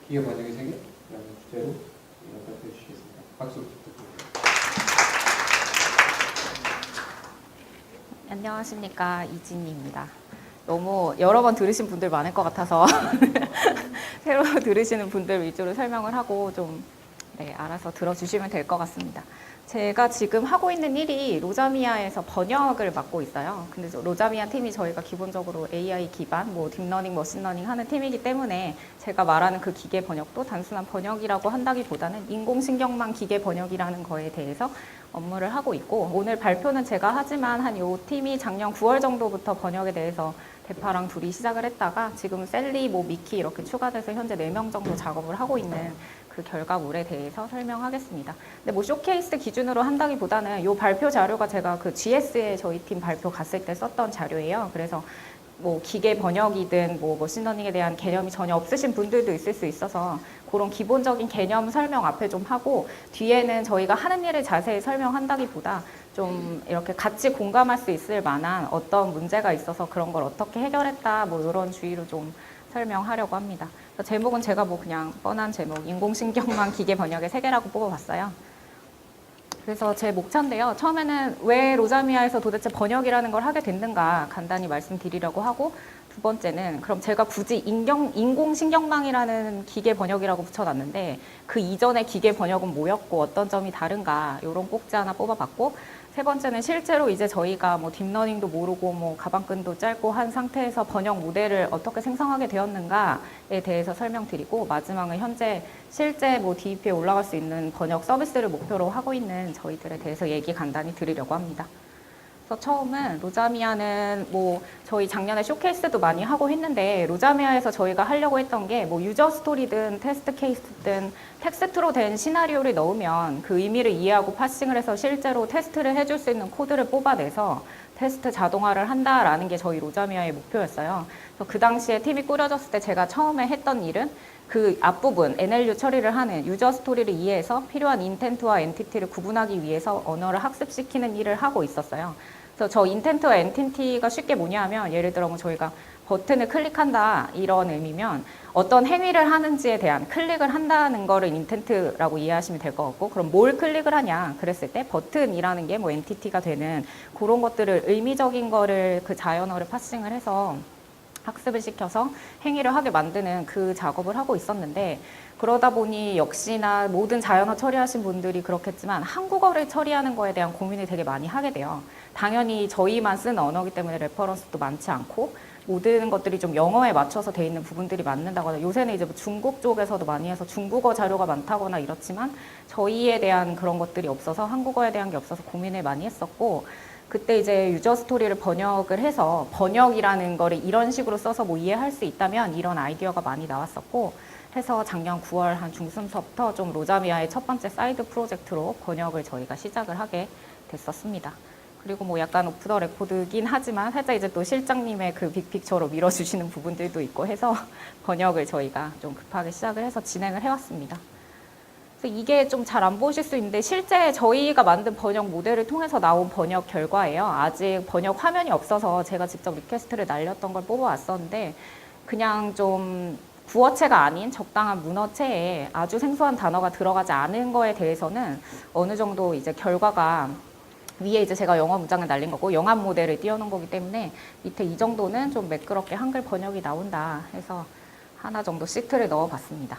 기계 번역의 세계라는 주제로 연락해 주시겠습니다. 박수 부탁드립니다. 안녕하십니까, 이진희입니다. 너무 여러 번 들으신 분들 많을 것 같아서 새로 들으시는 분들 위주로 설명을 하고 좀 알아서 들어주시면 될 것 같습니다. 제가 지금 하고 있는 일이 로자미아에서 번역을 맡고 있어요. 근데 로자미아 팀이 저희가 기본적으로 AI 기반, 딥러닝, 머신러닝 하는 팀이기 때문에 제가 말하는 그 기계 번역도 단순한 번역이라고 한다기보다는 인공신경망 기계 번역이라는 거에 대해서 업무를 하고 있고, 오늘 발표는 제가 하지만 한 요 팀이 작년 9월 정도부터 번역에 대해서 대파랑 둘이 시작을 했다가 지금 셀리, 미키 이렇게 추가돼서 현재 4명 정도 작업을 하고 있는 그 결과물에 대해서 설명하겠습니다. 근데 쇼케이스 기준으로 한다기보다는 요 발표 자료가 제가 그 GS에 저희 팀 발표 갔을 때 썼던 자료예요. 그래서 기계 번역이든 머신러닝에 대한 개념이 전혀 없으신 분들도 있을 수 있어서 그런 기본적인 개념 설명 앞에 좀 하고, 뒤에는 저희가 하는 일을 자세히 설명한다기보다 좀 이렇게 같이 공감할 수 있을 만한 어떤 문제가 있어서 그런 걸 어떻게 해결했다 이런 주의로 좀 설명하려고 합니다. 제목은 제가 그냥 뻔한 제목, 인공신경망 기계 번역의 세계라고 뽑아봤어요. 그래서 제 목차인데요. 처음에는 왜 로자미아에서 도대체 번역이라는 걸 하게 됐는가 간단히 말씀드리려고 하고, 두 번째는 그럼 제가 굳이 인공신경망이라는 기계 번역이라고 붙여놨는데 그 이전의 기계 번역은 뭐였고 어떤 점이 다른가, 이런 꼭지 하나 뽑아봤고, 세 번째는 실제로 이제 저희가 딥러닝도 모르고 가방끈도 짧고 한 상태에서 번역 모델을 어떻게 생성하게 되었는가에 대해서 설명드리고, 마지막은 현재 실제 DEP에 올라갈 수 있는 번역 서비스를 목표로 하고 있는 저희들에 대해서 얘기 간단히 드리려고 합니다. 그래서 처음은 로자미아는 저희 작년에 쇼케이스도 많이 하고 했는데, 로자미아에서 저희가 하려고 했던 게 유저 스토리든 테스트 케이스든 텍스트로 된 시나리오를 넣으면 그 의미를 이해하고 파싱을 해서 실제로 테스트를 해줄 수 있는 코드를 뽑아내서 테스트 자동화를 한다라는 게 저희 로자미아의 목표였어요. 그래서 그 당시에 팀이 꾸려졌을 때 제가 처음에 했던 일은 그 앞부분 NLU 처리를 하는 유저 스토리를 이해해서 필요한 인텐트와 엔티티를 구분하기 위해서 언어를 학습시키는 일을 하고 있었어요. 그래서 저 인텐트와 엔티티가 쉽게 뭐냐면, 예를 들어 저희가 버튼을 클릭한다 이런 의미면 어떤 행위를 하는지에 대한 클릭을 한다는 거를 인텐트라고 이해하시면 될 것 같고, 그럼 뭘 클릭을 하냐 그랬을 때 버튼이라는 게 엔티티가 되는 그런 것들을, 의미적인 거를 그 자연어를 파싱을 해서 학습을 시켜서 행위를 하게 만드는 그 작업을 하고 있었는데, 그러다 보니 역시나 모든 자연어 처리하신 분들이 그렇겠지만 한국어를 처리하는 거에 대한 고민을 되게 많이 하게 돼요. 당연히 저희만 쓰는 언어이기 때문에 레퍼런스도 많지 않고 모든 것들이 좀 영어에 맞춰서 돼 있는 부분들이 맞는다거나, 요새는 이제 중국 쪽에서도 많이 해서 중국어 자료가 많다거나 이렇지만 저희에 대한 그런 것들이 없어서, 한국어에 대한 게 없어서 고민을 많이 했었고, 그때 이제 유저 스토리를 번역을 해서 번역이라는 거를 이런 식으로 써서 이해할 수 있다면 이런 아이디어가 많이 나왔었고, 해서 작년 9월 한 중순서부터 좀 로자미아의 첫 번째 사이드 프로젝트로 번역을 저희가 시작을 하게 됐었습니다. 그리고 약간 오프 더 레코드긴 하지만 살짝 이제 또 실장님의 그 빅픽처로 밀어주시는 부분들도 있고 해서 번역을 저희가 좀 급하게 시작을 해서 진행을 해왔습니다. 그래서 이게 좀 잘 안 보실 수 있는데 실제 저희가 만든 번역 모델을 통해서 나온 번역 결과예요. 아직 번역 화면이 없어서 제가 직접 리퀘스트를 날렸던 걸 뽑아왔었는데, 그냥 좀 구어체가 아닌 적당한 문어체에 아주 생소한 단어가 들어가지 않은 거에 대해서는 어느 정도 이제 결과가, 위에 이제 제가 영어 문장을 날린 거고 영암 모델을 띄워놓은 거기 때문에 밑에 이 정도는 좀 매끄럽게 한글 번역이 나온다 해서 하나 정도 시트를 넣어봤습니다.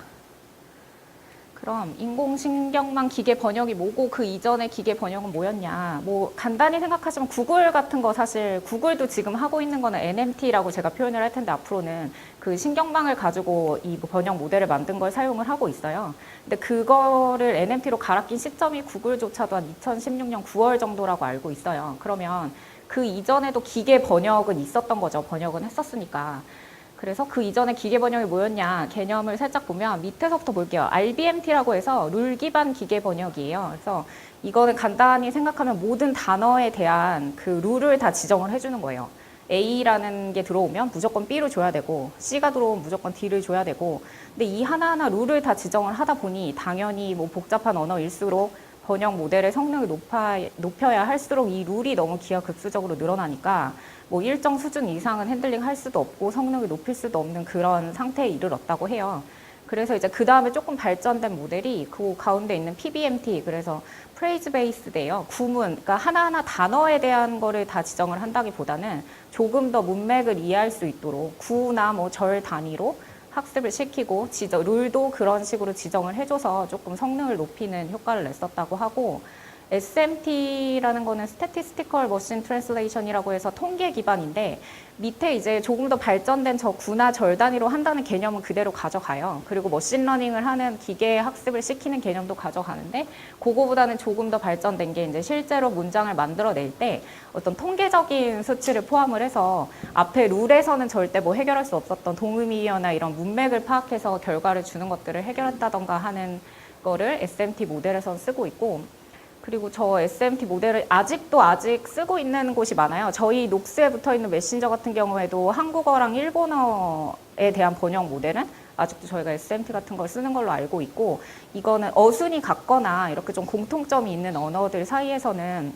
그럼 인공신경망 기계 번역이 뭐고 그 이전의 기계 번역은 뭐였냐, 간단히 생각하시면 구글 같은 거, 사실 구글도 지금 하고 있는 거는 NMT라고 제가 표현을 할 텐데 앞으로는 그 신경망을 가지고 이 번역 모델을 만든 걸 사용을 하고 있어요. 근데 그거를 NMT로 갈아 낀 시점이 구글조차도 한 2016년 9월 정도라고 알고 있어요. 그러면 그 이전에도 기계 번역은 있었던 거죠. 번역은 했었으니까. 그래서 그 이전에 기계 번역이 뭐였냐 개념을 살짝 보면 밑에서부터 볼게요. RBMT라고 해서 룰 기반 기계 번역이에요. 그래서 이거는 간단히 생각하면 모든 단어에 대한 그 룰을 다 지정을 해주는 거예요. A라는 게 들어오면 무조건 B를 줘야 되고, C가 들어오면 무조건 D를 줘야 되고, 근데 이 하나하나 룰을 다 지정을 하다 보니 당연히 복잡한 언어일수록 번역 모델의 성능을 높여야 할수록 이 룰이 너무 기하급수적으로 늘어나니까 일정 수준 이상은 핸들링 할 수도 없고 성능을 높일 수도 없는 그런 상태에 이르렀다고 해요. 그래서 이제 그 다음에 조금 발전된 모델이 그 가운데 있는 PBMT, 그래서 프레이즈 베이스드예요. 구문, 그러니까 하나하나 단어에 대한 거를 다 지정을 한다기보다는 조금 더 문맥을 이해할 수 있도록 구나 뭐 절 단위로 학습을 시키고 룰도 그런 식으로 지정을 해줘서 조금 성능을 높이는 효과를 냈었다고 하고, SMT라는 거는 Statistical Machine Translation이라고 해서 통계 기반인데 밑에 이제 조금 더 발전된 저 구나 절 단위로 한다는 개념은 그대로 가져가요. 그리고 머신러닝을 하는 기계 학습을 시키는 개념도 가져가는데 그거보다는 조금 더 발전된 게 이제 실제로 문장을 만들어낼 때 어떤 통계적인 수치를 포함을 해서 앞에 룰에서는 절대 뭐 해결할 수 없었던 동의어나 이런 문맥을 파악해서 결과를 주는 것들을 해결했다던가 하는 거를 SMT 모델에선 쓰고 있고, 그리고 저 SMT 모델을 아직 쓰고 있는 곳이 많아요. 저희 녹스에 붙어 있는 메신저 같은 경우에도 한국어랑 일본어에 대한 번역 모델은 아직도 저희가 SMT 같은 걸 쓰는 걸로 알고 있고, 이거는 어순이 같거나 이렇게 좀 공통점이 있는 언어들 사이에서는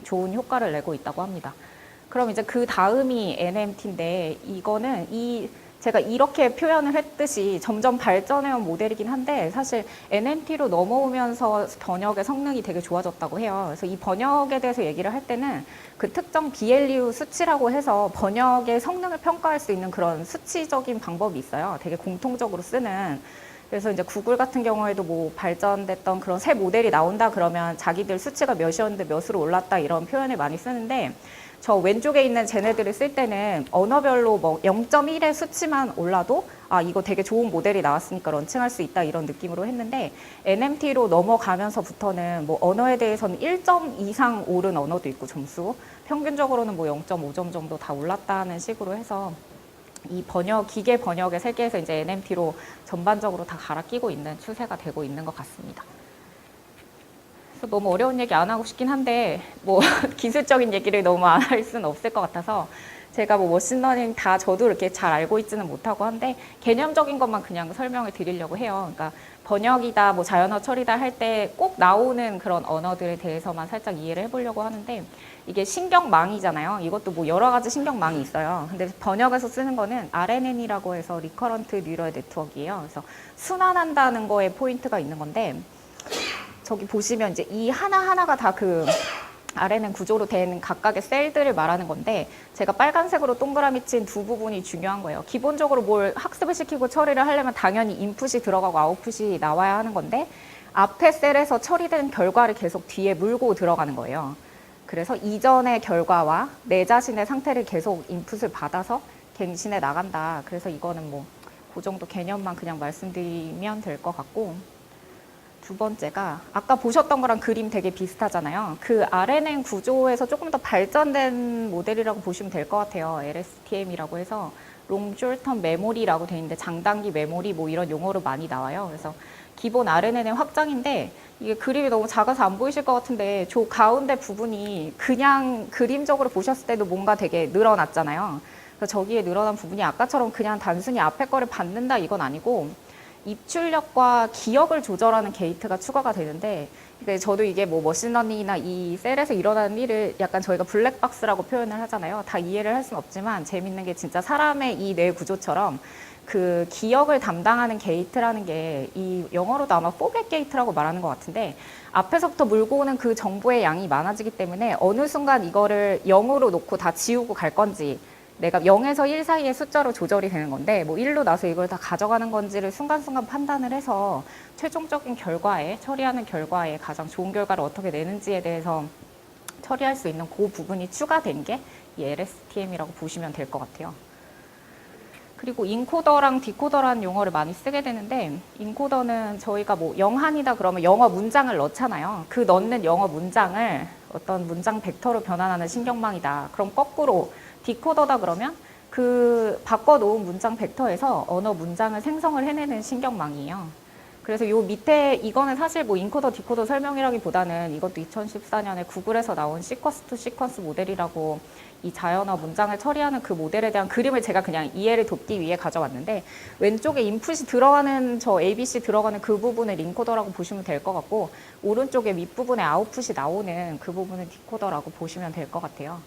좋은 효과를 내고 있다고 합니다. 그럼 이제 그 다음이 NMT인데 이거는 제가 이렇게 표현을 했듯이 점점 발전해온 모델이긴 한데 사실 NMT로 넘어오면서 번역의 성능이 되게 좋아졌다고 해요. 그래서 이 번역에 대해서 얘기를 할 때는 그 특정 BLU 수치라고 해서 번역의 성능을 평가할 수 있는 그런 수치적인 방법이 있어요. 되게 공통적으로 쓰는. 그래서 이제 구글 같은 경우에도 뭐 발전됐던 그런 새 모델이 나온다 그러면 자기들 수치가 몇이었는데 몇으로 올랐다 이런 표현을 많이 쓰는데, 저 왼쪽에 있는 쟤네들을 쓸 때는 언어별로 뭐 0.1의 수치만 올라도 아 이거 되게 좋은 모델이 나왔으니까 런칭할 수 있다 이런 느낌으로 했는데, NMT로 넘어가면서부터는 뭐 언어에 대해서는 1점 이상 오른 언어도 있고 점수 평균적으로는 뭐 0.5점 정도 다 올랐다는 식으로 해서 이 기계 번역의 세계에서 이제 NMT로 전반적으로 다 갈아 끼고 있는 추세가 되고 있는 것 같습니다. 너무 어려운 얘기 안 하고 싶긴 한데 뭐 기술적인 얘기를 너무 안 할 수는 없을 것 같아서 제가 뭐 머신러닝 다 저도 이렇게 잘 알고 있지는 못하고 한데 개념적인 것만 그냥 설명을 드리려고 해요. 그러니까 번역이다 뭐 자연어 처리다 할 때 꼭 나오는 그런 언어들에 대해서만 살짝 이해를 해보려고 하는데, 이게 신경망이잖아요. 이것도 뭐 여러 가지 신경망이 있어요. 근데 번역에서 쓰는 거는 RNN이라고 해서 리커런트 뉴럴 네트워크예요. 그래서 순환한다는 거에 포인트가 있는 건데, 저기 보시면 이제 이 하나하나가 다 그 RNN 구조로 된 각각의 셀들을 말하는 건데, 제가 빨간색으로 동그라미 친 두 부분이 중요한 거예요. 기본적으로 뭘 학습을 시키고 처리를 하려면 당연히 인풋이 들어가고 아웃풋이 나와야 하는 건데, 앞에 셀에서 처리된 결과를 계속 뒤에 물고 들어가는 거예요. 그래서 이전의 결과와 내 자신의 상태를 계속 인풋을 받아서 갱신해 나간다. 그래서 이거는 뭐 그 정도 개념만 그냥 말씀드리면 될 것 같고, 두 번째가 아까 보셨던 거랑 그림 되게 비슷하잖아요. 그 RNN 구조에서 조금 더 발전된 모델이라고 보시면 될 것 같아요. LSTM이라고 해서 롱 숄텀 메모리라고 돼 있는데 장단기 메모리 뭐 이런 용어로 많이 나와요. 그래서 기본 RNN의 확장인데 이게 그림이 너무 작아서 안 보이실 것 같은데 저 가운데 부분이 그냥 그림적으로 보셨을 때도 뭔가 되게 늘어났잖아요. 그래서 저기에 늘어난 부분이 아까처럼 그냥 단순히 앞에 거를 받는다 이건 아니고 입출력과 기억을 조절하는 게이트가 추가가 되는데, 저도 이게 뭐 머신러닝이나 이 셀에서 일어나는 일을 약간 저희가 블랙박스라고 표현을 하잖아요. 다 이해를 할 수는 없지만 재밌는 게 진짜 사람의 이 뇌 구조처럼 그 기억을 담당하는 게이트라는 게 이 영어로도 아마 포겟 게이트라고 말하는 것 같은데, 앞에서부터 물고 오는 그 정보의 양이 많아지기 때문에 어느 순간 이거를 0으로 놓고 다 지우고 갈 건지, 내가 0에서 1 사이의 숫자로 조절이 되는 건데 뭐 1로 나서 이걸 다 가져가는 건지를 순간순간 판단을 해서 최종적인 결과에 처리하는 결과에 가장 좋은 결과를 어떻게 내는지에 대해서 처리할 수 있는 그 부분이 추가된 게 이 LSTM이라고 보시면 될 것 같아요. 그리고 인코더랑 디코더라는 용어를 많이 쓰게 되는데, 인코더는 저희가 뭐 영한이다 그러면 영어 문장을 넣잖아요. 그 넣는 영어 문장을 어떤 문장 벡터로 변환하는 신경망이다. 그럼 거꾸로 디코더다 그러면 그 바꿔놓은 문장 벡터에서 언어 문장을 생성을 해내는 신경망이에요. 그래서 요 밑에 이거는 사실 뭐 인코더 디코더 설명이라기보다는 이것도 2014년에 구글에서 나온 시퀀스 투 시퀀스 모델이라고 이 자연어 문장을 처리하는 그 모델에 대한 그림을 제가 그냥 이해를 돕기 위해 가져왔는데, 왼쪽에 인풋이 들어가는 저 ABC 들어가는 그 부분을 인코더라고 보시면 될 것 같고, 오른쪽에 윗부분에 아웃풋이 나오는 그 부분은 디코더라고 보시면 될 것 같아요.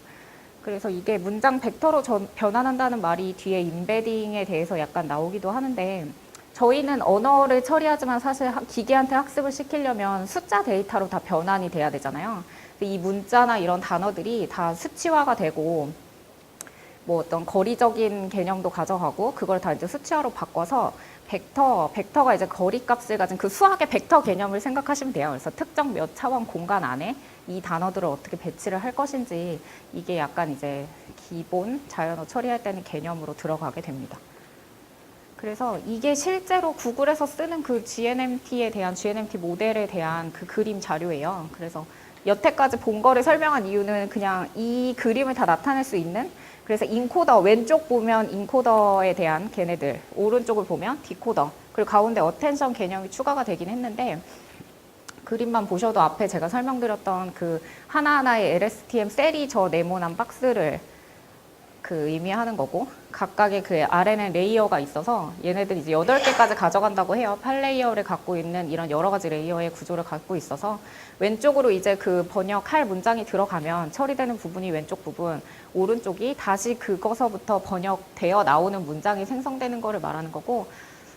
그래서 이게 문장 벡터로 변환한다는 말이 뒤에 임베딩에 대해서 약간 나오기도 하는데, 저희는 언어를 처리하지만 사실 기계한테 학습을 시키려면 숫자 데이터로 다 변환이 돼야 되잖아요. 이 문자나 이런 단어들이 다 수치화가 되고 뭐 어떤 거리적인 개념도 가져가고 그걸 다 이제 수치화로 바꿔서 벡터가 이제 거리값을 가진 그 수학의 벡터 개념을 생각하시면 돼요. 그래서 특정 몇 차원 공간 안에 이 단어들을 어떻게 배치를 할 것인지 이게 약간 이제 기본 자연어 처리할 때는 개념으로 들어가게 됩니다. 그래서 이게 실제로 구글에서 쓰는 그 GNMT 모델에 대한 그 그림 자료예요. 그래서 여태까지 본 거를 설명한 이유는 그냥 이 그림을 다 나타낼 수 있는, 그래서 인코더, 왼쪽 보면 인코더에 대한 걔네들, 오른쪽을 보면 디코더, 그리고 가운데 어텐션 개념이 추가가 되긴 했는데, 그림만 보셔도 앞에 제가 설명드렸던 그 하나하나의 LSTM 셀이 저 네모난 박스를 그 의미하는 거고, 각각의 그 아래는 레이어가 있어서 얘네들이 이제 8개까지 가져간다고 해요. 8레이어를 갖고 있는 이런 여러 가지 레이어의 구조를 갖고 있어서 왼쪽으로 이제 그 번역할 문장이 들어가면 처리되는 부분이 왼쪽 부분, 오른쪽이 다시 그거서부터 번역되어 나오는 문장이 생성되는 거를 말하는 거고,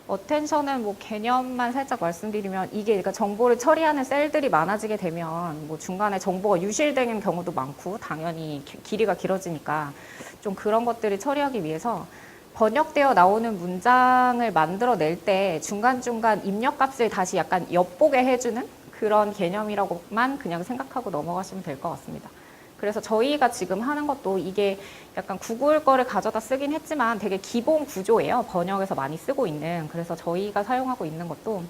어텐션은 뭐 개념만 살짝 말씀드리면 이게 그러니까 정보를 처리하는 셀들이 많아지게 되면 뭐 중간에 정보가 유실되는 경우도 많고 당연히 길이가 길어지니까 좀 그런 것들을 처리하기 위해서 번역되어 나오는 문장을 만들어낼 때 중간중간 입력값을 다시 약간 엿보게 해주는 그런 개념이라고만 그냥 생각하고 넘어가시면 될 것 같습니다. 그래서 저희가 지금 하는 것도 이게 약간 구글 거를 가져다 쓰긴 했지만 되게 기본 구조예요. 번역에서 많이 쓰고 있는. 그래서 저희가 사용하고 있는 것도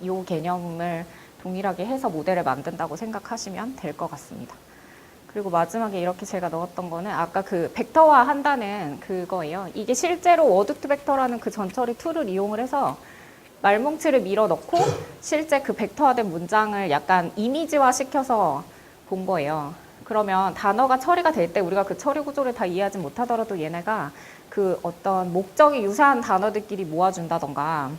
이 개념을 동일하게 해서 모델을 만든다고 생각하시면 될 것 같습니다. 그리고 마지막에 이렇게 제가 넣었던 거는 아까 그 벡터화 한다는 그거예요. 이게 실제로 워드2 벡터라는 그 전처리 툴을 이용을 해서 말뭉치를 밀어 넣고 실제 그 벡터화된 문장을 약간 이미지화 시켜서 본 거예요. 그러면 단어가 처리가 될 때 우리가 그 처리 구조를 다 이해하지 못하더라도 얘네가 그 어떤 목적이 유사한 단어들끼리 모아준다던가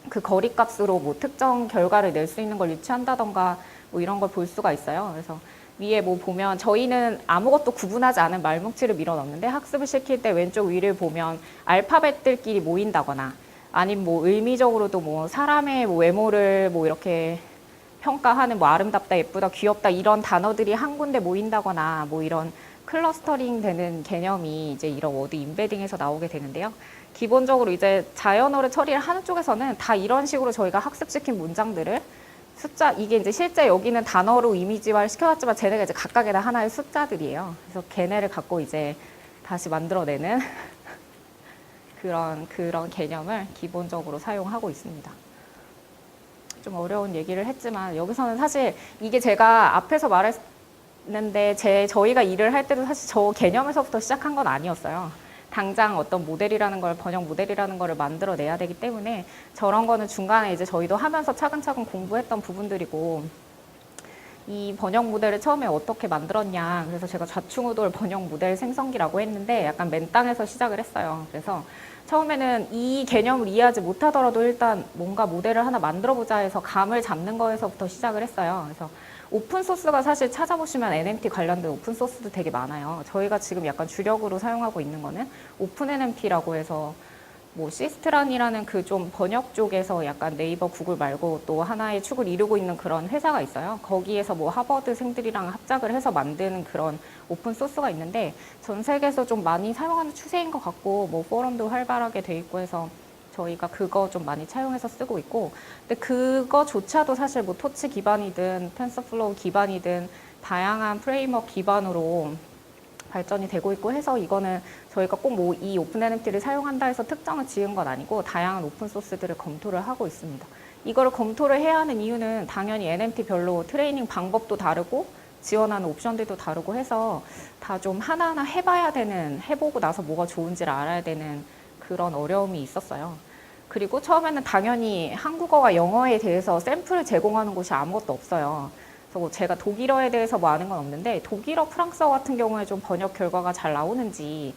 그 거리값으로 뭐 특정 결과를 낼 수 있는 걸 유추한다던가 뭐 이런 걸 볼 수가 있어요. 그래서 위에 뭐 보면 저희는 아무것도 구분하지 않은 말뭉치를 밀어 넣는데 학습을 시킬 때 왼쪽 위를 보면 알파벳들끼리 모인다거나 아니면 뭐 의미적으로도 뭐 사람의 뭐 외모를 뭐 이렇게 평가하는 뭐 아름답다, 예쁘다, 귀엽다 이런 단어들이 한 군데 모인다거나 뭐 이런 클러스터링 되는 개념이 이제 이런 워드 임베딩에서 나오게 되는데요. 기본적으로 이제 자연어를 처리를 하는 쪽에서는 다 이런 식으로 저희가 학습시킨 문장들을 숫자, 이게 이제 실제 여기는 단어로 이미지화를 시켜놨지만 쟤네가 이제 각각의 다 하나의 숫자들이에요. 그래서 걔네를 갖고 이제 다시 만들어내는 그런 개념을 기본적으로 사용하고 있습니다. 좀 어려운 얘기를 했지만 여기서는 사실 이게 제가 앞에서 말했는데 저희가 일을 할 때도 사실 저 개념에서부터 시작한 건 아니었어요. 당장 어떤 모델이라는 걸, 번역 모델이라는 거를 만들어내야 되기 때문에 저런 거는 중간에 이제 저희도 하면서 차근차근 공부했던 부분들이고, 이 번역 모델을 처음에 어떻게 만들었냐. 그래서 제가 좌충우돌 번역 모델 생성기라고 했는데 약간 맨 땅에서 시작을 했어요. 그래서 처음에는 이 개념을 이해하지 못하더라도 일단 뭔가 모델을 하나 만들어보자 해서 감을 잡는 거에서부터 시작을 했어요. 그래서 오픈소스가 사실 찾아보시면 NMT 관련된 오픈소스도 되게 많아요. 저희가 지금 약간 주력으로 사용하고 있는 거는 오픈NMT라고 해서 뭐 시스트란이라는 그 좀 번역 쪽에서 약간 네이버, 구글 말고 또 하나의 축을 이루고 있는 그런 회사가 있어요. 거기에서 뭐 하버드생들이랑 합작을 해서 만드는 그런 오픈 소스가 있는데 전 세계에서 좀 많이 사용하는 추세인 것 같고 뭐 포럼도 활발하게 돼 있고 해서 저희가 그거 좀 많이 차용해서 쓰고 있고, 근데 그거조차도 사실 뭐 토치 기반이든 텐서플로우 기반이든 다양한 프레임워크 기반으로 발전이 되고 있고 해서 이거는 저희가 꼭 뭐 이 오픈NMT를 사용한다 해서 특정을 지은 건 아니고 다양한 오픈소스들을 검토를 하고 있습니다. 이거를 검토를 해야 하는 이유는 당연히 NMT별로 트레이닝 방법도 다르고 지원하는 옵션들도 다르고 해서 다 좀 하나하나 해봐야 되는, 해보고 나서 뭐가 좋은지를 알아야 되는 그런 어려움이 있었어요. 그리고 처음에는 당연히 한국어와 영어에 대해서 샘플을 제공하는 곳이 아무것도 없어요. 그래서 제가 독일어에 대해서 뭐 아는 건 없는데 독일어, 프랑스어 같은 경우에 좀 번역 결과가 잘 나오는지,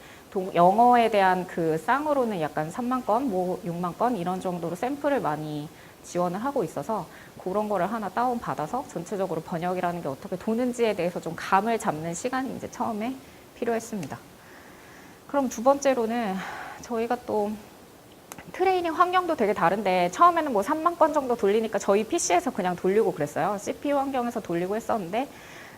영어에 대한 그 쌍으로는 약간 3만 건, 뭐 6만 건 이런 정도로 샘플을 많이 지원을 하고 있어서 그런 거를 하나 다운 받아서 전체적으로 번역이라는 게 어떻게 도는지에 대해서 좀 감을 잡는 시간이 이제 처음에 필요했습니다. 그럼 두 번째로는 저희가 또 트레이닝 환경도 되게 다른데 처음에는 뭐 3만 건 정도 돌리니까 저희 PC에서 그냥 돌리고 그랬어요. CPU 환경에서 돌리고 했었는데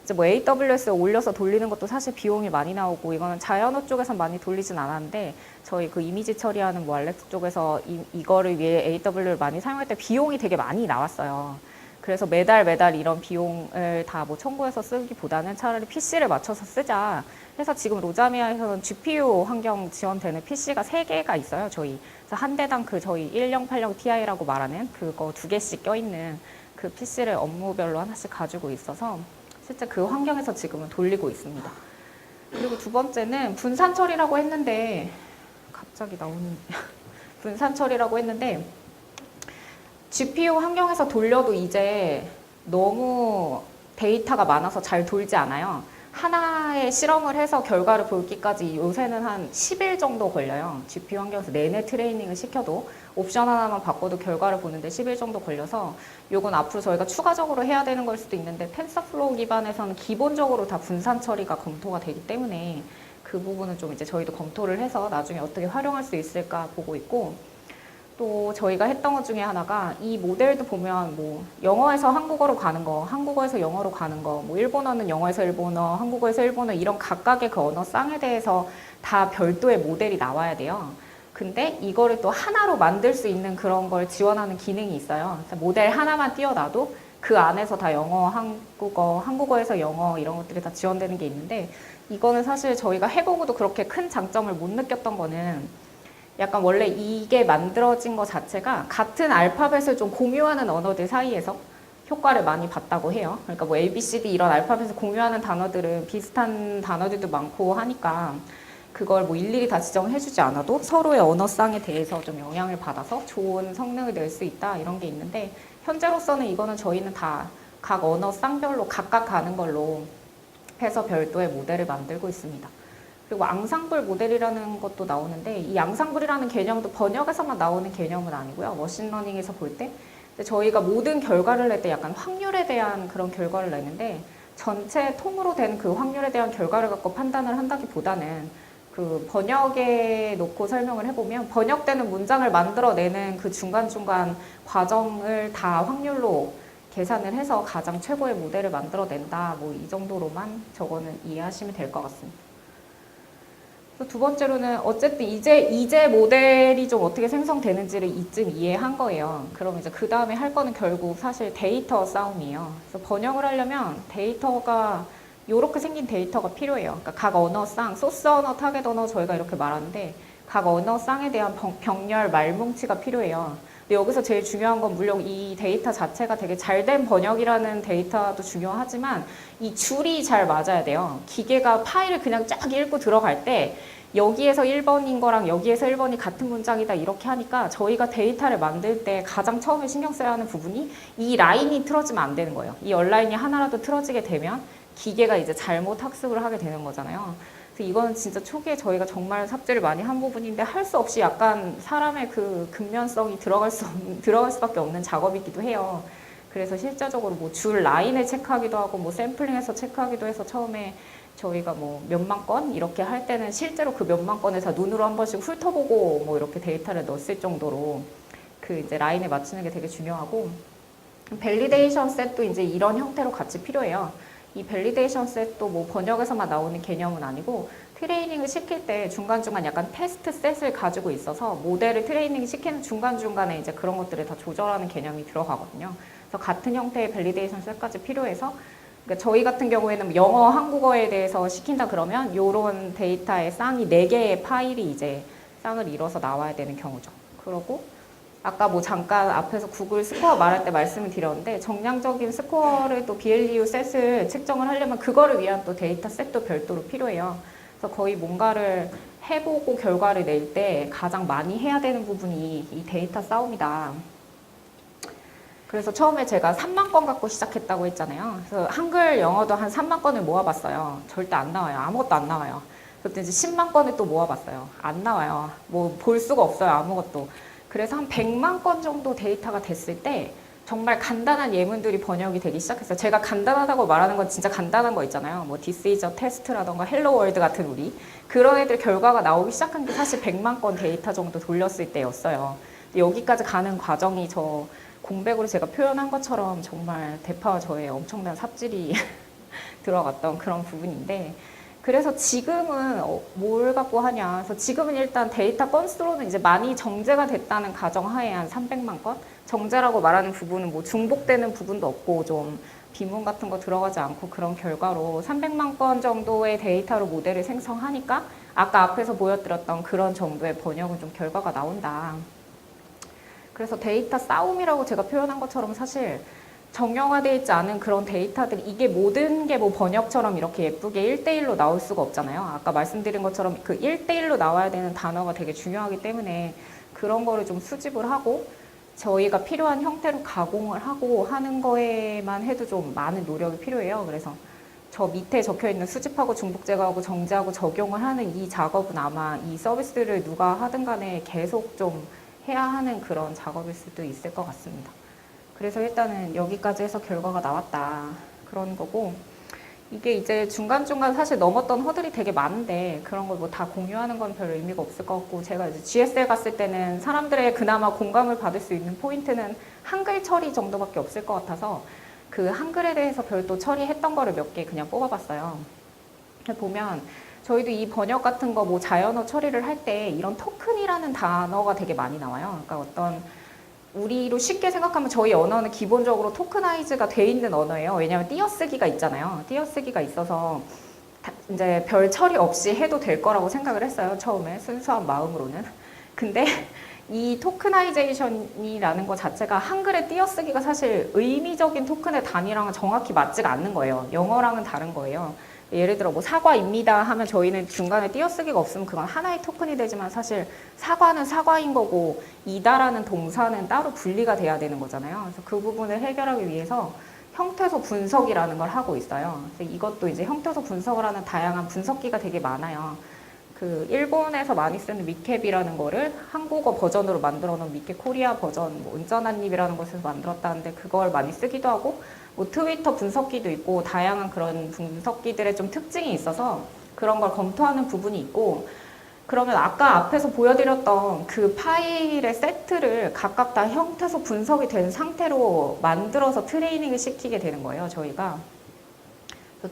이제 뭐 AWS에 올려서 돌리는 것도 사실 비용이 많이 나오고 이거는 자연어 쪽에서 많이 돌리진 않았는데 저희 그 이미지 처리하는 뭐 알렉스 쪽에서 이거를 위해 AW를 많이 사용할 때 비용이 되게 많이 나왔어요. 그래서 매달 이런 비용을 다 뭐 청구해서 쓰기보다는 차라리 PC를 맞춰서 쓰자 해서 지금 로자미아에서는 GPU 환경 지원되는 PC가 3개가 있어요, 저희. 그래서 한 대당 그 저희 1080 Ti라고 말하는 그거 2개씩 껴있는 그 PC를 업무별로 하나씩 가지고 있어서 실제 그 환경에서 지금은 돌리고 있습니다. 그리고 두 번째는 분산 처리라고 했는데 갑자기 나오는 분산 처리라고 했는데 GPU 환경에서 돌려도 이제 너무 데이터가 많아서 잘 돌지 않아요. 하나의 실험을 해서 결과를 보기까지 요새는 한 10일 정도 걸려요. GPU 환경에서 내내 트레이닝을 시켜도 옵션 하나만 바꿔도 결과를 보는데 10일 정도 걸려서 요건 앞으로 저희가 추가적으로 해야 되는 걸 수도 있는데 텐서플로우 기반에서는 기본적으로 다 분산 처리가 검토가 되기 때문에 그 부분은 좀 이제 저희도 검토를 해서 나중에 어떻게 활용할 수 있을까 보고 있고 또 저희가 했던 것 중에 하나가 이 모델도 보면 뭐 영어에서 한국어로 가는 거, 한국어에서 영어로 가는 거, 뭐 일본어는 영어에서 일본어, 한국어에서 일본어 이런 각각의 그 언어 쌍에 대해서 다 별도의 모델이 나와야 돼요. 근데 이거를 또 하나로 만들 수 있는 그런 걸 지원하는 기능이 있어요. 그래서 모델 하나만 띄워놔도 그 안에서 다 영어, 한국어, 한국어에서 영어 이런 것들이 다 지원되는 게 있는데 이거는 사실 저희가 해보고도 그렇게 큰 장점을 못 느꼈던 거는 약간 원래 이게 만들어진 것 자체가 같은 알파벳을 좀 공유하는 언어들 사이에서 효과를 많이 봤다고 해요. 그러니까 뭐 A, B, C, D 이런 알파벳을 공유하는 단어들은 비슷한 단어들도 많고 하니까 그걸 뭐 일일이 다 지정해주지 않아도 서로의 언어쌍에 대해서 좀 영향을 받아서 좋은 성능을 낼 수 있다 이런 게 있는데 현재로서는 이거는 저희는 다 각 언어쌍별로 각각 가는 걸로 해서 별도의 모델을 만들고 있습니다. 그리고 앙상블 모델이라는 것도 나오는데 이 앙상블이라는 개념도 번역에서만 나오는 개념은 아니고요. 머신러닝에서 볼 때 저희가 모든 결과를 낼 때 약간 확률에 대한 그런 결과를 내는데 전체 통으로 된 그 확률에 대한 결과를 갖고 판단을 한다기보다는 그 번역에 놓고 설명을 해보면 번역되는 문장을 만들어내는 그 중간중간 과정을 다 확률로 계산을 해서 가장 최고의 모델을 만들어낸다. 뭐 이 정도로만 저거는 이해하시면 될 것 같습니다. 두 번째로는 어쨌든 이제 모델이 좀 어떻게 생성되는지를 이쯤 이해한 거예요. 그럼 이제 그 다음에 할 거는 결국 사실 데이터 싸움이에요. 그래서 번역을 하려면 데이터가 이렇게 생긴 데이터가 필요해요. 그러니까 각 언어쌍, 소스 언어, 타겟 언어 저희가 이렇게 말하는데 각 언어쌍에 대한 병렬 말뭉치가 필요해요. 근데 여기서 제일 중요한 건 물론 이 데이터 자체가 되게 잘된 번역이라는 데이터도 중요하지만 이 줄이 잘 맞아야 돼요. 기계가 파일을 그냥 쫙 읽고 들어갈 때 여기에서 1번인 거랑 여기에서 1번이 같은 문장이다 이렇게 하니까 저희가 데이터를 만들 때 가장 처음에 신경 써야 하는 부분이 이 라인이 틀어지면 안 되는 거예요. 이 얼라인이 하나라도 틀어지게 되면 기계가 이제 잘못 학습을 하게 되는 거잖아요. 그래서 이거는 진짜 초기에 저희가 정말 삽질을 많이 한 부분인데 할 수 없이 약간 사람의 그 근면성이 들어갈 수밖에 없는 작업이기도 해요. 그래서 실제적으로 뭐 줄 라인을 체크하기도 하고 뭐 샘플링해서 체크하기도 해서 처음에 저희가 뭐 몇만 건 이렇게 할 때는 실제로 그 몇만 건에서 눈으로 한 번씩 훑어보고 뭐 이렇게 데이터를 넣었을 정도로 그 이제 라인에 맞추는 게 되게 중요하고 밸리데이션 셋도 이제 이런 형태로 같이 필요해요. 이 밸리데이션 셋도 뭐 번역에서만 나오는 개념은 아니고 트레이닝을 시킬 때 중간중간 약간 테스트 셋을 가지고 있어서 모델을 트레이닝 시키는 중간중간에 이제 그런 것들을 다 조절하는 개념이 들어가거든요. 그래서 같은 형태의 밸리데이션 셋까지 필요해서 그러니까 저희 같은 경우에는 영어, 한국어에 대해서 시킨다 그러면 이런 데이터의 쌍이 4개의 파일이 이제 쌍을 이뤄서 나와야 되는 경우죠. 그러고 아까 뭐 잠깐 앞에서 구글 스코어 말할 때 말씀을 드렸는데 정량적인 스코어를 또 BLEU 셋을 측정을 하려면 그거를 위한 또 데이터 셋도 별도로 필요해요. 그래서 거의 뭔가를 해보고 결과를 낼 때 가장 많이 해야 되는 부분이 이 데이터 싸움이다. 그래서 처음에 제가 3만 건 갖고 시작했다고 했잖아요. 그래서 한글, 영어도 한 3만 건을 모아봤어요. 절대 안 나와요. 아무것도 안 나와요. 그때 이제 10만 건을 또 모아봤어요. 안 나와요. 뭐 볼 수가 없어요. 아무것도. 그래서 한 100만 건 정도 데이터가 됐을 때 정말 간단한 예문들이 번역이 되기 시작했어요. 제가 간단하다고 말하는 건 진짜 간단한 거 있잖아요. 뭐 This is a test라던가 Hello World 같은 우리 그런 애들 결과가 나오기 시작한 게 사실 100만 건 데이터 정도 돌렸을 때였어요. 여기까지 가는 과정이 저 공백으로 제가 표현한 것처럼 정말 대파와 저의 엄청난 삽질이 들어갔던 그런 부분인데 그래서 지금은 뭘 갖고 하냐. 그래서 지금은 일단 데이터 건수로는 이제 많이 정제가 됐다는 가정하에 한 300만 건? 정제라고 말하는 부분은 뭐 중복되는 부분도 없고 좀 비문 같은 거 들어가지 않고 그런 결과로 300만 건 정도의 데이터로 모델을 생성하니까 아까 앞에서 보여드렸던 그런 정도의 번역은 좀 결과가 나온다. 그래서 데이터 싸움이라고 제가 표현한 것처럼 사실 정형화되어 있지 않은 그런 데이터들이 이게 모든 게 뭐 번역처럼 이렇게 예쁘게 1대1로 나올 수가 없잖아요. 아까 말씀드린 것처럼 그 1대1로 나와야 되는 단어가 되게 중요하기 때문에 그런 거를 좀 수집을 하고 저희가 필요한 형태로 가공을 하고 하는 거에만 해도 좀 많은 노력이 필요해요. 그래서 저 밑에 적혀있는 수집하고 중복 제거하고 정제하고 적용을 하는 이 작업은 아마 이 서비스를 누가 하든 간에 계속 좀 해야 하는 그런 작업일 수도 있을 것 같습니다. 그래서 일단은 여기까지 해서 결과가 나왔다. 그런 거고 이게 이제 중간중간 사실 넘었던 허들이 되게 많은데 그런 걸 뭐 다 공유하는 건 별 의미가 없을 것 같고 제가 이제 GSL 갔을 때는 사람들의 그나마 공감을 받을 수 있는 포인트는 한글 처리 정도밖에 없을 것 같아서 그 한글에 대해서 별도 처리했던 거를 몇 개 그냥 뽑아봤어요. 보면 저희도 이 번역 같은 거 뭐 자연어 처리를 할 때 이런 토큰이라는 단어가 되게 많이 나와요. 그러니까 어떤 우리로 쉽게 생각하면 저희 언어는 기본적으로 토크나이즈가 돼 있는 언어예요. 왜냐하면 띄어쓰기가 있잖아요. 띄어쓰기가 있어서 이제 별 처리 없이 해도 될 거라고 생각을 했어요. 처음에 순수한 마음으로는. 근데 이 토크나이제이션이라는 것 자체가 한글의 띄어쓰기가 사실 의미적인 토큰의 단위랑은 정확히 맞지가 않는 거예요. 영어랑은 다른 거예요. 예를 들어 뭐 사과입니다 하면 저희는 중간에 띄어쓰기가 없으면 그건 하나의 토큰이 되지만 사실 사과는 사과인 거고 이다라는 동사는 따로 분리가 돼야 되는 거잖아요. 그래서 그 부분을 해결하기 위해서 형태소 분석이라는 걸 하고 있어요. 그래서 이것도 이제 형태소 분석을 하는 다양한 분석기가 되게 많아요. 그 일본에서 많이 쓰는 미캡이라는 거를 한국어 버전으로 만들어 놓은 미캡 코리아 버전, 뭐 운전한입이라는 곳에서 만들었다는데 그걸 많이 쓰기도 하고 뭐 트위터 분석기도 있고 다양한 그런 분석기들의 좀 특징이 있어서 그런 걸 검토하는 부분이 있고 그러면 아까 앞에서 보여드렸던 그 파일의 세트를 각각 다 형태소 분석이 된 상태로 만들어서 트레이닝을 시키게 되는 거예요, 저희가.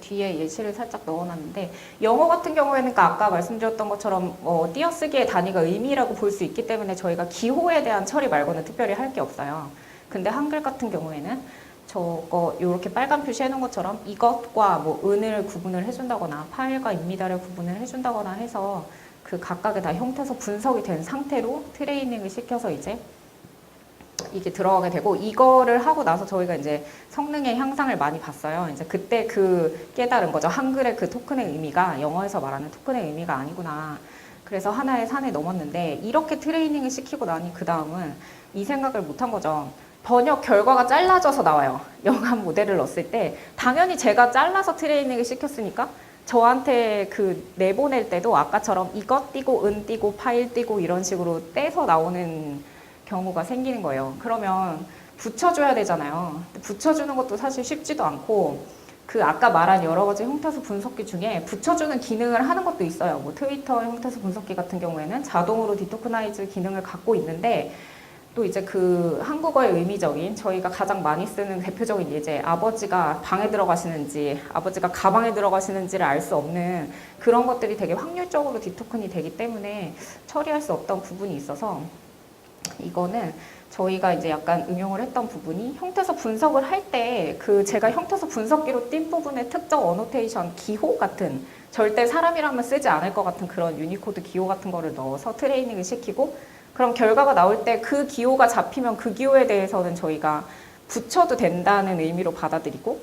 뒤에 예시를 살짝 넣어놨는데 영어 같은 경우에는 아까 말씀드렸던 것처럼 띄어쓰기의 단위가 의미라고 볼 수 있기 때문에 저희가 기호에 대한 처리 말고는 특별히 할 게 없어요. 근데 한글 같은 경우에는 저거 이렇게 빨간 표시해 놓은 것처럼 이것과 뭐 은을 구분을 해준다거나 파일과 입니다를 구분을 해준다거나 해서 그 각각의 다 형태소 분석이 된 상태로 트레이닝을 시켜서 이제 이게 들어가게 되고 이거를 하고 나서 저희가 이제 성능의 향상을 많이 봤어요. 이제 그때 그 깨달은 거죠. 한글의 그 토큰의 의미가 영어에서 말하는 토큰의 의미가 아니구나. 그래서 하나의 산을 넘었는데 이렇게 트레이닝을 시키고 나니 그 다음은 이 생각을 못한 거죠. 번역 결과가 잘라져서 나와요. 영한 모델을 넣었을 때 당연히 제가 잘라서 트레이닝을 시켰으니까 저한테 그 내보낼 때도 아까처럼 이것 띄고 은 띄고 파일 띄고 이런 식으로 떼서 나오는 경우가 생기는 거예요. 그러면 붙여줘야 되잖아요. 붙여주는 것도 사실 쉽지도 않고 그 아까 말한 여러 가지 형태소 분석기 중에 붙여주는 기능을 하는 것도 있어요. 뭐 트위터 형태소 분석기 같은 경우에는 자동으로 디토크나이즈 기능을 갖고 있는데 또 이제 그 한국어의 의미적인 저희가 가장 많이 쓰는 대표적인 예제 아버지가 방에 들어가시는지 아버지가 가방에 들어가시는지를 알 수 없는 그런 것들이 되게 확률적으로 디토큰이 되기 때문에 처리할 수 없던 부분이 있어서 이거는 저희가 이제 약간 응용을 했던 부분이 형태소 분석을 할 때 그 제가 형태소 분석기로 띈 부분의 특정 어노테이션 기호 같은 절대 사람이라면 쓰지 않을 것 같은 그런 유니코드 기호 같은 거를 넣어서 트레이닝을 시키고 그럼 결과가 나올 때 그 기호가 잡히면 그 기호에 대해서는 저희가 붙여도 된다는 의미로 받아들이고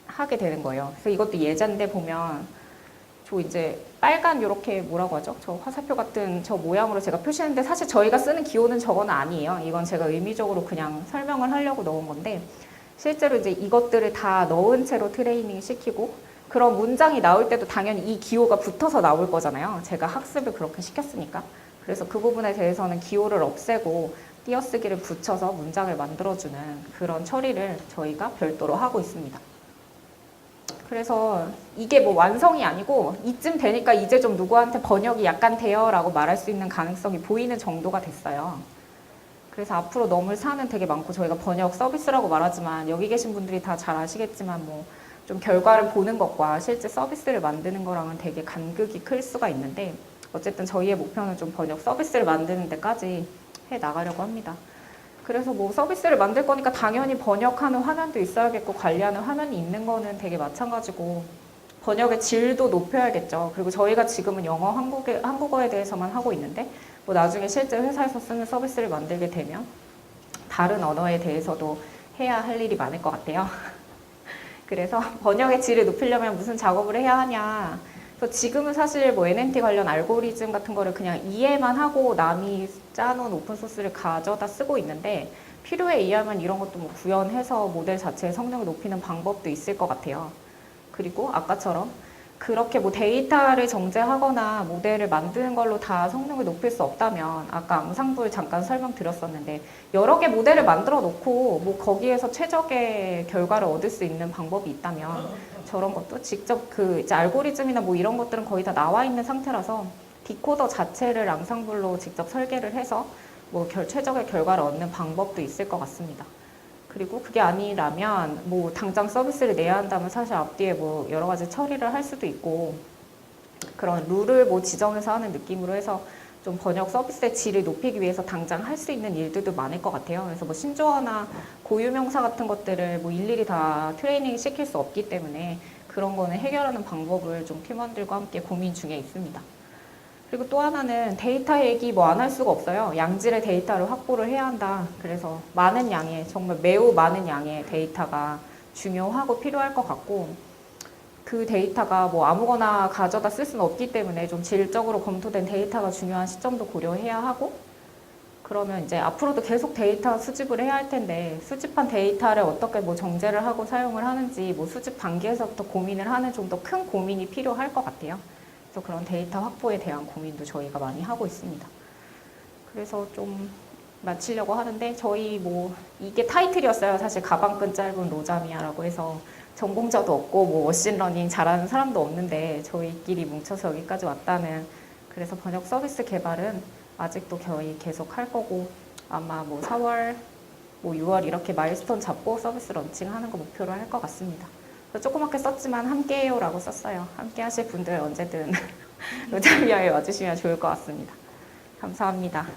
하게 되는 거예요. 그래서 이것도 예제인데 보면 저 이제 빨간 이렇게 뭐라고 하죠? 저 화살표 같은 저 모양으로 제가 표시했는데 사실 저희가 쓰는 기호는 저거는 아니에요. 이건 제가 의미적으로 그냥 설명을 하려고 넣은 건데 실제로 이제 이것들을 다 넣은 채로 트레이닝 시키고 그런 문장이 나올 때도 당연히 이 기호가 붙어서 나올 거잖아요. 제가 학습을 그렇게 시켰으니까. 그래서 그 부분에 대해서는 기호를 없애고 띄어쓰기를 붙여서 문장을 만들어주는 그런 처리를 저희가 별도로 하고 있습니다. 그래서 이게 뭐 완성이 아니고 이쯤 되니까 이제 좀 누구한테 번역이 약간 돼요 라고 말할 수 있는 가능성이 보이는 정도가 됐어요. 그래서 앞으로 넘을 사는 되게 많고 저희가 번역 서비스라고 말하지만 여기 계신 분들이 다 잘 아시겠지만 뭐 좀 결과를 보는 것과 실제 서비스를 만드는 거랑은 되게 간극이 클 수가 있는데 어쨌든 저희의 목표는 좀 번역 서비스를 만드는 데까지 해 나가려고 합니다. 그래서 뭐 서비스를 만들 거니까 당연히 번역하는 화면도 있어야겠고 관리하는 화면이 있는 거는 되게 마찬가지고 번역의 질도 높여야겠죠. 그리고 저희가 지금은 영어, 한국어에 대해서만 하고 있는데 뭐 나중에 실제 회사에서 쓰는 서비스를 만들게 되면 다른 언어에 대해서도 해야 할 일이 많을 것 같아요. 그래서 번역의 질을 높이려면 무슨 작업을 해야 하냐. 그래서 지금은 사실 뭐 NNT 관련 알고리즘 같은 거를 그냥 이해만 하고 남이 짜놓은 오픈소스를 가져다 쓰고 있는데 필요에 의하면 이런 것도 뭐 구현해서 모델 자체의 성능을 높이는 방법도 있을 것 같아요. 그리고 아까처럼 그렇게 뭐 데이터를 정제하거나 모델을 만드는 걸로 다 성능을 높일 수 없다면 아까 암상부를 잠깐 설명드렸었는데 여러 개 모델을 만들어 놓고 뭐 거기에서 최적의 결과를 얻을 수 있는 방법이 있다면 저런 것도 직접 그 이제 알고리즘이나 뭐 이런 것들은 거의 다 나와 있는 상태라서 디코더 자체를 앙상블로 직접 설계를 해서 뭐 최적의 결과를 얻는 방법도 있을 것 같습니다. 그리고 그게 아니라면 뭐 당장 서비스를 내야 한다면 사실 앞뒤에 뭐 여러 가지 처리를 할 수도 있고 그런 룰을 뭐 지정해서 하는 느낌으로 해서 좀 번역 서비스의 질을 높이기 위해서 당장 할 수 있는 일들도 많을 것 같아요. 그래서 뭐 신조어나 고유명사 같은 것들을 뭐 일일이 다 트레이닝 시킬 수 없기 때문에 그런 거는 해결하는 방법을 좀 팀원들과 함께 고민 중에 있습니다. 그리고 또 하나는 데이터 얘기 뭐 안 할 수가 없어요. 양질의 데이터를 확보를 해야 한다. 그래서 많은 양의, 정말 매우 많은 양의 데이터가 중요하고 필요할 것 같고 그 데이터가 뭐 아무거나 가져다 쓸 수는 없기 때문에 좀 질적으로 검토된 데이터가 중요한 시점도 고려해야 하고 그러면 이제 앞으로도 계속 데이터 수집을 해야 할 텐데 수집한 데이터를 어떻게 뭐 정제를 하고 사용을 하는지 뭐 수집 단계에서부터 고민을 하는 좀 더 큰 고민이 필요할 것 같아요. 그래서 그런 데이터 확보에 대한 고민도 저희가 많이 하고 있습니다. 그래서 좀 마치려고 하는데 저희 뭐 이게 타이틀이었어요. 사실 가방끈 짧은 로자미아라고 해서 전공자도 없고 뭐 머신러닝 잘하는 사람도 없는데 저희끼리 뭉쳐서 여기까지 왔다는 그래서 번역 서비스 개발은 아직도 거의 계속 할 거고 아마 뭐 4월, 뭐 6월 이렇게 마일스톤 잡고 서비스 런칭하는 거 목표로 할 것 같습니다. 조그맣게 썼지만 함께해요라고 썼어요. 함께 하실 분들 언제든 로자미아에 와주시면 좋을 것 같습니다. 감사합니다.